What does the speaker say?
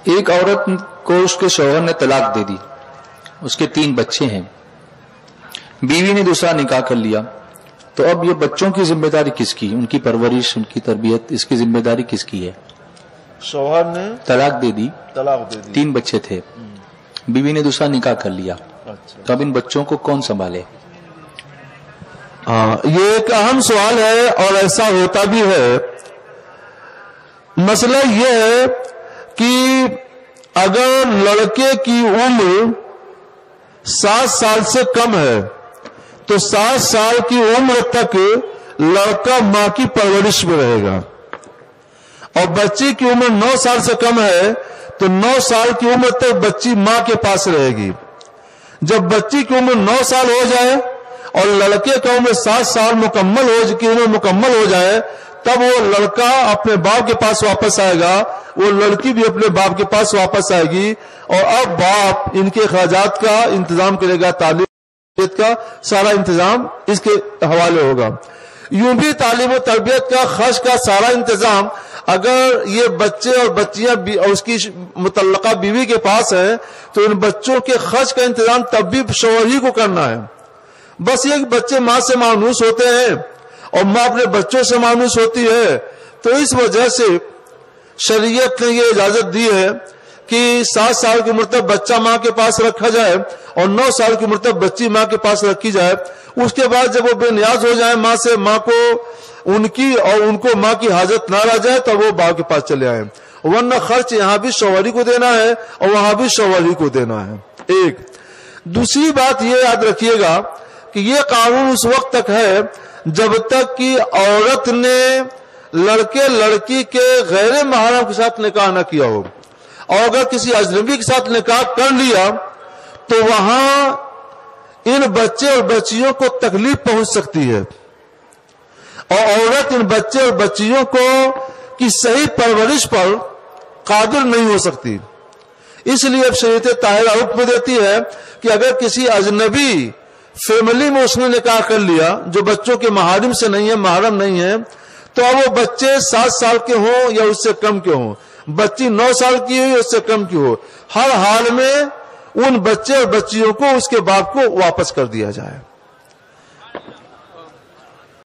ایک عورت کو اس کے شوہر نے طلاق دے دی، اس کے 3 بچے ہیں، بیوی نے دوسرا نکاح کر لیا، تو اب یہ بچوں کی ذمہ داری کس کی؟ ان کی پرورش، ان کی تربیت، اس کی ذمہ داری کس کی ہے؟ شوہر نے طلاق دے دی، 3 بچے تھے، بیوی نے دوسرا نکاح کر لیا، تو اب ان بچوں کو کون سنبھالے؟ یہ ایک اہم سوال ہے اور ایسا ہوتا بھی ہے۔ مسئلہ یہ ہے کہ اگر لڑکے کی عمر 7 سال سے کم ہے تو 7 سال کی عمر تک لڑکا ماں کی پرورش میں رہے گا، اور بچی کی عمر 9 سال سے کم ہے تو 9 سال کی عمر تک بچی ماں کے پاس رہے گی۔ جب بچی کی عمر 9 سال ہو جائے اور لڑکے کا عمر 7 سال مکمل ہو جائے تب وہ لڑکا اپنے باپ کے پاس واپس آئے گا، وہ لڑکی بھی اپنے باپ کے پاس واپس آئے گی، اور اب باپ ان کے اخراجات کا انتظام کرے گا، تعلیم کا سارا انتظام اس کے حوالے ہوگا۔ یوں بھی تعلیم و تربیت کا، خرچ کا سارا انتظام اگر یہ بچے اور بچیاں اس کی متعلقہ بیوی کے پاس ہیں تو ان بچوں کے خرچ کا انتظام تب بھی شوہر ہی کو کرنا ہے۔ بس یہ کہ بچے ماں سے مانوس ہوتے ہیں اور ماں اپنے بچوں سے مانوس ہوتی ہے، تو اس وجہ سے شریعت نے یہ اجازت دی ہے کہ 7 سال کی عمر تک بچہ ماں کے پاس رکھا جائے اور 9 سال کی عمر تک بچی ماں کے پاس رکھی جائے۔ اس کے بعد جب وہ بے نیاز ہو جائیں ماں سے، ماں کو ان کی اور ان کو ماں کی حاجت نہ رہ جائے تو وہ باپ کے پاس چلے آئیں، ورنہ خرچ یہاں بھی شوہری کو دینا ہے اور وہاں بھی شوہری کو دینا ہے۔ ایک دوسری بات یہ یاد رکھیے گا کہ یہ قانون اس وقت تک ہے جب تک کہ عورت نے لڑکے لڑکی کے غیر محرم کے ساتھ نکاح نہ کیا ہو، اور اگر کسی اجنبی کے ساتھ نکاح کر لیا تو وہاں ان بچے اور بچیوں کو تکلیف پہنچ سکتی ہے، اور عورت ان بچے اور بچیوں کو کی صحیح پرورش پر قادر نہیں ہو سکتی۔ اس لیے اب شریعت طاہرہ حکم دیتی ہے کہ اگر کسی اجنبی فیملی میں اس نے نکاح کر لیا جو بچوں کے محارم سے نہیں ہے، محرم نہیں ہے، تو اب وہ بچے 7 سال کے ہوں یا اس سے کم کے ہوں، بچی 9 سال کی ہو یا اس سے کم کی ہو، ہر حال میں ان بچے اور بچیوں کو اس کے باپ کو واپس کر دیا جائے۔